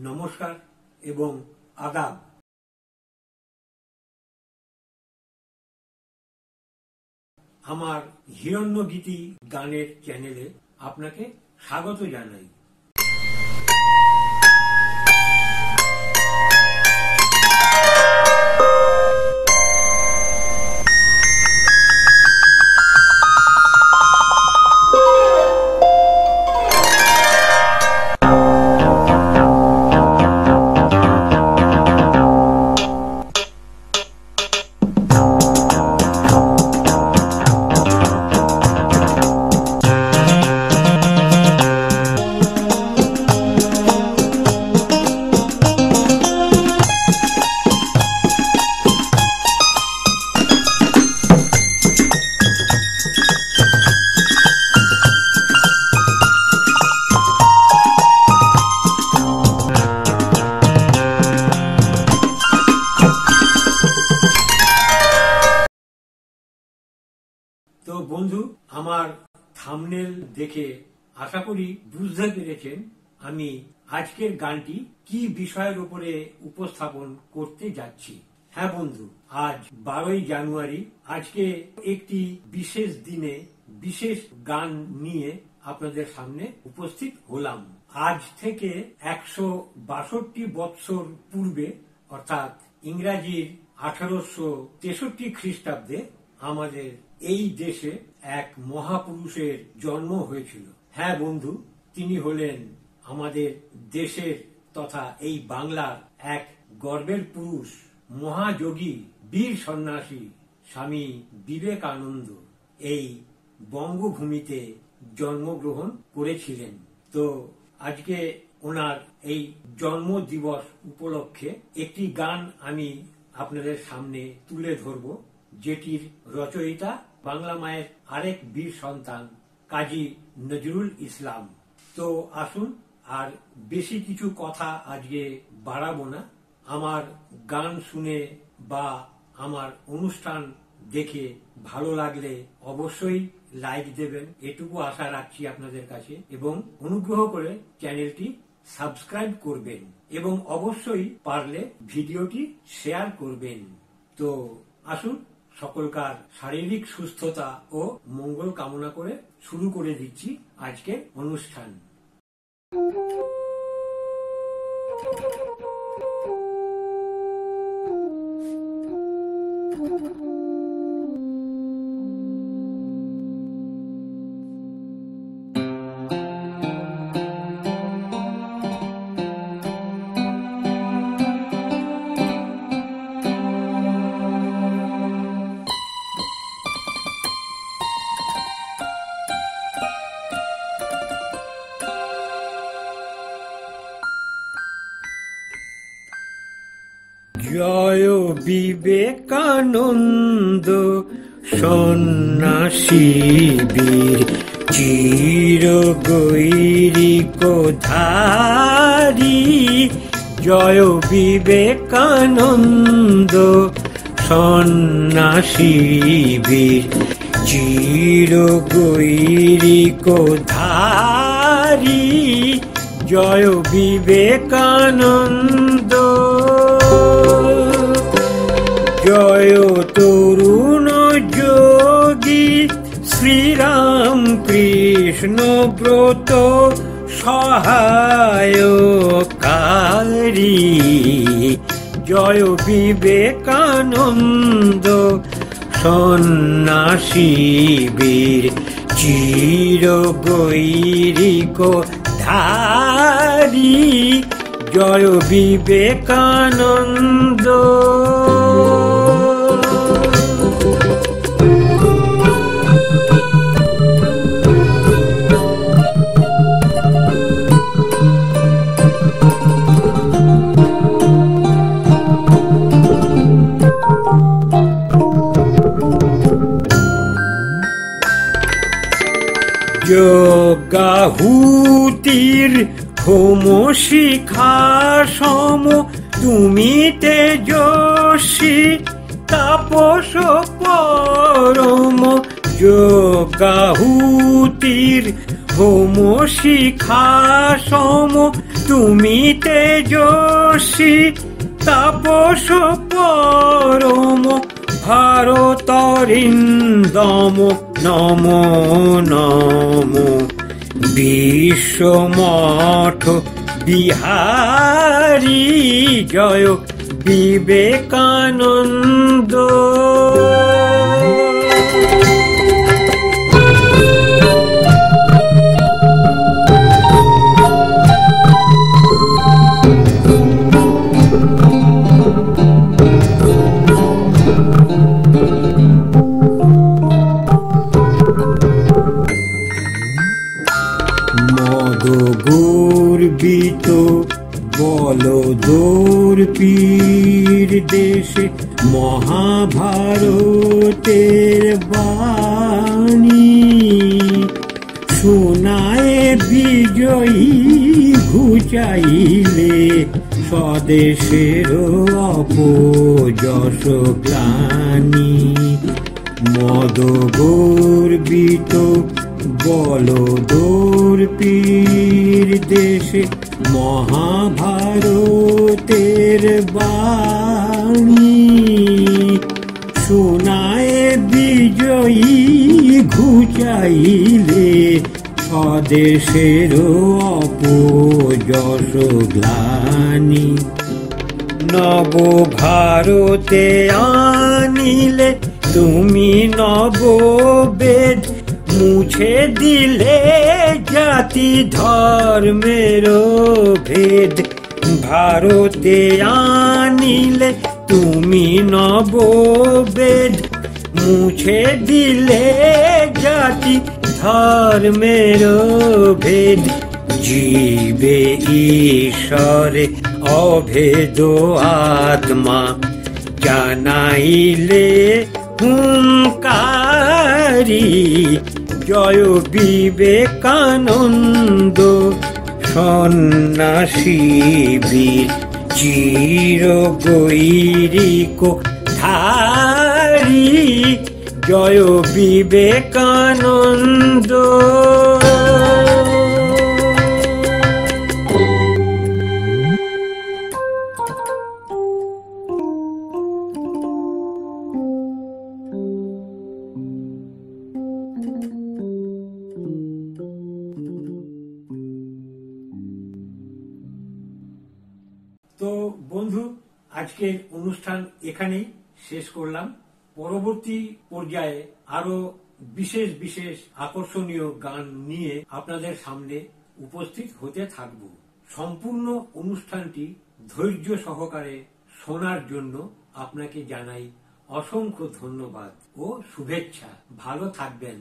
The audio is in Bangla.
নমস্কার এবং আদাব। আমার হিরণ্যগীতি গানের চ্যানেলে আপনাকে স্বাগত জানাই। তো বন্ধু, আমার থাম্বনেল দেখে আশা করি বুঝতে পেরেছেন আমি আজকের গানটি কি বিষয়ের উপরে উপস্থাপন করতে যাচ্ছি। হ্যাঁ বন্ধু, আজ 12ই জানুয়ারি। আজকে একটি বিশেষ দিনে বিশেষ গান নিয়ে আপনাদের সামনে উপস্থিত হলাম। আজ থেকে 162 বৎসর পূর্বে, অর্থাৎ ইংরাজির 1863 খ্রিস্টাব্দে আমাদের এই দেশে এক মহাপুরুষের জন্ম হয়েছিল। হ্যাঁ বন্ধু, তিনি হলেন আমাদের দেশের তথা এই বাংলার এক গর্বের পুরুষ, মহাযোগী, বীর সন্ন্যাসী স্বামী বিবেকানন্দ এই বঙ্গভূমিতে জন্মগ্রহণ করেছিলেন। তো আজকে ওনার এই জন্ম দিবস উপলক্ষে একটি গান আমি আপনাদের সামনে তুলে ধরব, যেটির রচয়িতা বাংলা মায়ের আরেক বীর সন্তান কাজী নজরুল ইসলাম। তো আসুন, আর বেশি কিছু কথা আজকে বাড়াবো না। আমার গান শুনে বা আমার অনুষ্ঠান দেখে ভালো লাগলে অবশ্যই লাইক দেবেন, এটুকু আশা রাখছি আপনাদের কাছে, এবং অনুগ্রহ করে চ্যানেলটি সাবস্ক্রাইব করবেন এবং অবশ্যই পারলে ভিডিওটি শেয়ার করবেন। তো আসুন, সকলকার শারীরিক সুস্থতা ও মঙ্গল কামনা করে শুরু করে দিচ্ছি আজকের অনুষ্ঠান। জয় বিবেকানন্দ সন্ন্যাসী বীর চির গৈরিক ধারী। জয় বিবেকানন্দ সন্ন্যাসী বীর চির গৈরিক ধারী। জয় বিবেকানন্দ। জয় তরুণ যোগী শ্রীরাম কৃষ্ণ ব্রত সহায়কারী। জয় বিবেকানন্দ সন্ন্যাসী বীর চির গৈরিক ধারী। জয় বিবেকানন্দ। যজ্ঞাহুতির হোম শিখা সম তুমি তেজস্বী তাপস পরম। যজ্ঞাহুতির হোম শিখা সম তুমি তেজস্বী তাপস পরম ভারতরিন্দম নম নম বিশ্বমঠ বিহারী জয় বিবেকানন্দ। মদগর্বিত বলদোর পীর দেশে মহাভারতের বাণী শোনায় বিজয়ী ঘুচাইলে স্বদেশের অপযশ গ্লানি। মদগর্বিত বলদোর পীর দেশে মহাভারতের বাণী শোনায় বিজয়ী ঘুচাইলে স্বদেশের অপযশ গ্লানি। নব ভারতে আনিলে তুমি নববেদ মুছে দিলে জাতি ধর্মের ভেদ। ভারতে আনিলে তুমি নববেদ মুছে দিলে জাতি ধর্মের ভেদ। জীবে ঈশ্বরে অভেদ আত্মা জানাইলে হুঙ্কারি জয় বিবেকানন্দ। সন্ন্যাসী বীর চির গৈরিক ধারী জয় বিবেকানন্দ। তো বন্ধু, আজকের অনুষ্ঠান এখানেই শেষ করলাম। পরবর্তী পর্যায়ে আরো বিশেষ বিশেষ আকর্ষণীয় গান নিয়ে আপনাদের সামনে উপস্থিত হতে থাকব। সম্পূর্ণ অনুষ্ঠানটি ধৈর্য সহকারে শোনার জন্য আপনাকে জানাই অসংখ্য ধন্যবাদ ও শুভেচ্ছা। ভালো থাকবেন।